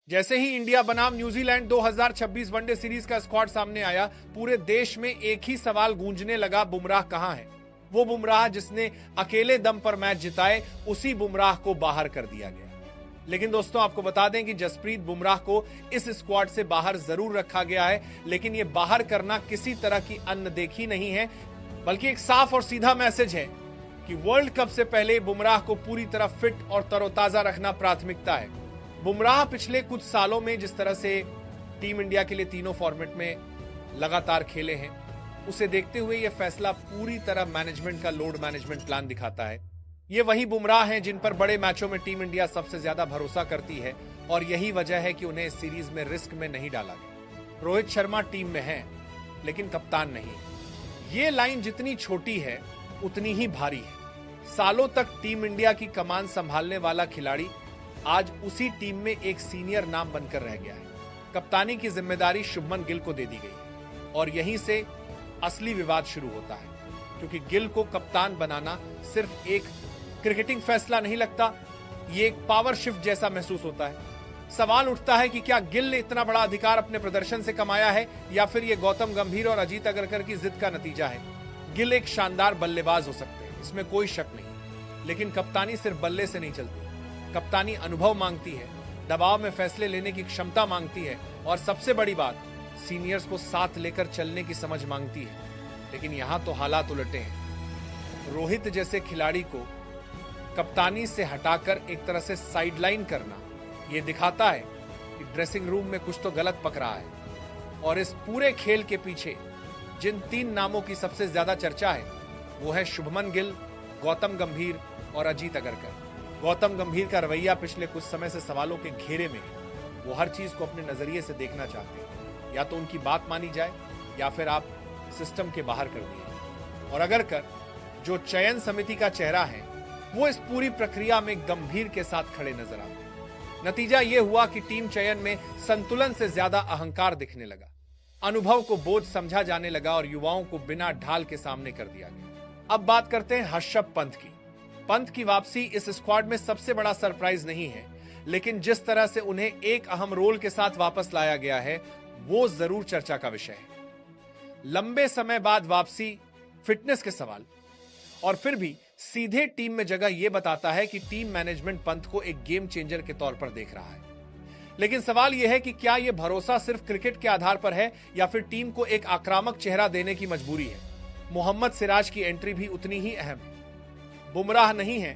जैसे ही इंडिया बनाम New Zealand 2026 one day series का स्क्वाड सामने आया, पूरे देश में एक ही सवाल गूंजने लगा, बुमराह कहां है? वो बुमराह जिसने अकेले दम पर मैच जिताए, उसी बुमराह को बाहर कर दिया गया। लेकिन दोस्तों, आपको बता दें कि जसप्रीत बुमराह को इस स्क्वाड से बाहर जरूर रखा गया है, लेकिन यह बाहर करना किसी तरह की अनदेखी नहीं है, बल्कि एक साफ और सीधा मैसेज है कि वर्ल्ड कप से पहले बुमराह को पूरी तरह फिट और तरोताजा रखना प्राथमिकता है। बुमराह पिछले कुछ सालों में जिस तरह से टीम इंडिया के लिए तीनों फॉर्मेट में लगातार खेले हैं, उसे देखते हुए यह फैसला पूरी तरह मैनेजमेंट का लोड मैनेजमेंट प्लान दिखाता है। ये वही बुमराह हैं जिन पर बड़े मैचों में टीम इंडिया सबसे ज्यादा भरोसा करती है, और यही वजह है कि उन्हें इस सीरीज में रिस्क में नहीं डाला गया। रोहित शर्मा टीम में है, लेकिन कप्तान नहीं। ये लाइन जितनी छोटी है उतनी ही भारी है। सालों तक टीम इंडिया की कमान संभालने वाला खिलाड़ी आज उसी टीम में एक सीनियर नाम बनकर रह गया है। कप्तानी की जिम्मेदारी शुभमन गिल को दे दी गई, और यहीं से असली विवाद शुरू होता है, क्योंकि गिल को कप्तान बनाना सिर्फ एक क्रिकेटिंग फैसला नहीं लगता, ये एक पावर शिफ्ट जैसा महसूस होता है। सवाल उठता है कि क्या गिल ने इतना बड़ा अधिकार अपने प्रदर्शन से कमाया है, या फिर ये गौतम गंभीर और अजीत अगरकर की जिद का नतीजा है। गिल एक शानदार बल्लेबाज हो सकते हैं, इसमें कोई शक नहीं, लेकिन कप्तानी सिर्फ बल्ले से नहीं चलती। कप्तानी अनुभव मांगती है, दबाव में फैसले लेने की क्षमता मांगती है, और सबसे बड़ी बात, सीनियर्स को साथ लेकर चलने की समझ मांगती है। लेकिन यहां तो हालात उलटे हैं। रोहित जैसे खिलाड़ी को कप्तानी से हटाकर एक तरह से साइडलाइन करना, यह दिखाता है कि ड्रेसिंग रूम में कुछ तो गलत पक रहा है। और इस पूरे खेल के पीछे जिन तीन नामों की सबसे ज्यादा चर्चा है, वो है शुभमन गिल, गौतम गंभीर और अजीत अगरकर। गौतम गंभीर का रवैया पिछले कुछ समय से सवालों के घेरे में है। वो हर चीज को अपने नजरिए से देखना चाहते हैं, या तो उनकी बात मानी जाए या फिर आप सिस्टम के बाहर कर दिए। और अगरकर, जो चयन समिति का चेहरा है, वो इस पूरी प्रक्रिया में गंभीर के साथ खड़े नजर आते हैं। नतीजा यह हुआ कि टीम चयन में संतुलन से ज्यादा अहंकार दिखने लगा, अनुभव को बोझ समझा जाने लगा, और युवाओं को बिना ढाल के सामने कर दिया गया। अब बात करते हैं हर्षभ पंत की। पंत की वापसी इस स्क्वाड में सबसे बड़ा सरप्राइज नहीं है, लेकिन जिस तरह से उन्हें एक अहम रोल के साथ वापस लाया गया है, वो जरूर चर्चा का विषय है। लंबे समय बाद वापसी, फिटनेस के सवाल, और फिर भी सीधे टीम में जगह यह बताता है कि टीम मैनेजमेंट पंत को एक गेम चेंजर के तौर पर देख रहा है। लेकिन सवाल यह है कि क्या यह भरोसा सिर्फ क्रिकेट के आधार पर है, या फिर टीम को एक आक्रामक चेहरा देने की मजबूरी है। मोहम्मद सिराज की एंट्री भी उतनी ही अहम है। बुमराह नहीं है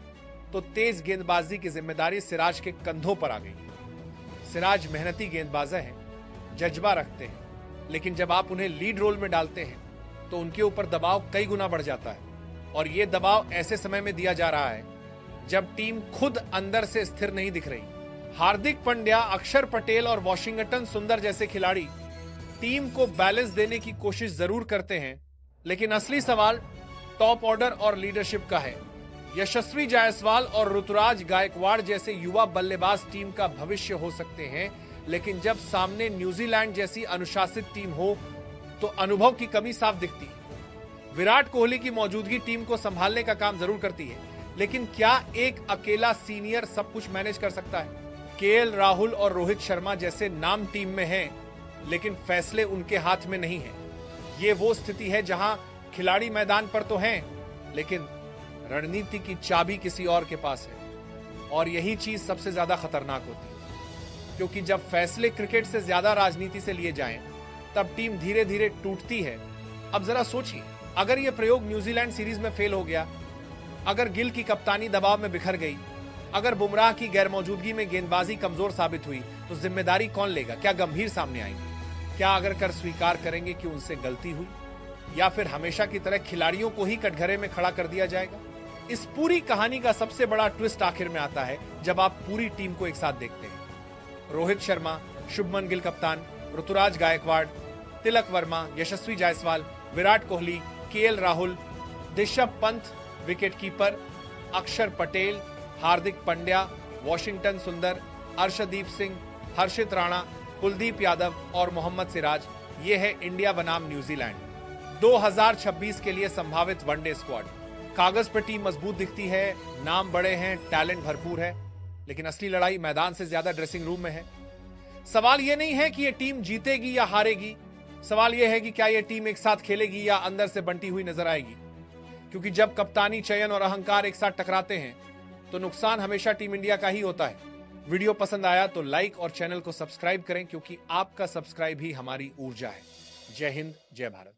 तो तेज गेंदबाजी की जिम्मेदारी सिराज के कंधों पर आ गई। सिराज मेहनती गेंदबाज हैं, जज्बा रखते हैं, लेकिन जब आप उन्हें लीड रोल में डालते हैं तो उनके ऊपर दबाव कई गुना बढ़ जाता है। और यह दबाव ऐसे समय में दिया जा रहा है जब टीम खुद अंदर से स्थिर नहीं दिख रही। हार्दिक पांड्या, अक्षर पटेल और वॉशिंगटन सुंदर जैसे खिलाड़ी टीम को बैलेंस देने की कोशिश जरूर करते हैं, लेकिन असली सवाल टॉप ऑर्डर और लीडरशिप का है। यशस्वी जायसवाल और ऋतुराज गायकवाड़ जैसे युवा बल्लेबाज टीम का भविष्य हो सकते हैं, लेकिन जब सामने न्यूजीलैंड जैसी अनुशासित टीम हो तो अनुभव की कमी साफ दिखती है। विराट कोहली की मौजूदगी टीम को संभालने का काम जरूर करती है, लेकिन क्या एक अकेला सीनियर सब कुछ मैनेज कर सकता है? केएल राहुल और रोहित शर्मा जैसे नाम टीम में हैं, लेकिन फैसले उनके हाथ में नहीं है। ये वो स्थिति है जहां खिलाड़ी मैदान पर तो हैं, लेकिन रणनीति की चाबी किसी और के पास है। और यही चीज सबसे ज्यादा खतरनाक होती है, क्योंकि जब फैसले क्रिकेट से ज्यादा राजनीति से लिए जाएं, तब टीम धीरे धीरे टूटती है। अब जरा सोचिए, अगर यह प्रयोग न्यूजीलैंड सीरीज में फेल हो गया, अगर गिल की कप्तानी दबाव में बिखर गई, अगर बुमराह की गैरमौजूदगी में गेंदबाजी कमजोर साबित हुई, तो जिम्मेदारी कौन लेगा? क्या गंभीर सामने आएंगे? क्या अगरकर स्वीकार करेंगे कि उनसे गलती हुई, या फिर हमेशा की तरह खिलाड़ियों को ही कटघरे में खड़ा कर दिया जाएगा? इस पूरी कहानी का सबसे बड़ा ट्विस्ट आखिर में आता है जब आप पूरी टीम को एक साथ देखते हैं। रोहित शर्मा, शुभमन गिल कप्तान, Ruturaj Gaikwad, Tilak Varma, Yashasvi Jaiswal, Virat Kohli, KL Rahul, Rishabh Pant wicket keeper, Axar Patel, Hardik Pandya, Washington सुंदर, अर्शदीप सिंह, हर्षित राणा, कुलदीप यादव और मोहम्मद सिराज। ये है इंडिया बनाम न्यूजीलैंड 2026 के लिए संभावित वनडे स्क्वाड। कागज पर टीम मजबूत दिखती है, नाम बड़े हैं, टैलेंट भरपूर है, लेकिन असली लड़ाई मैदान से ज्यादा ड्रेसिंग रूम में है। सवाल यह नहीं है कि यह टीम जीतेगी या हारेगी, सवाल यह है कि क्या यह टीम एक साथ खेलेगी या अंदर से बंटी हुई नजर आएगी। क्योंकि जब कप्तानी, चयन और अहंकार एक साथ टकराते हैं तो नुकसान हमेशा टीम इंडिया का ही होता है। वीडियो पसंद आया तो लाइक और चैनल को सब्सक्राइब करें, क्योंकि आपका सब्सक्राइब ही हमारी ऊर्जा है। जय हिंद, जय भारत।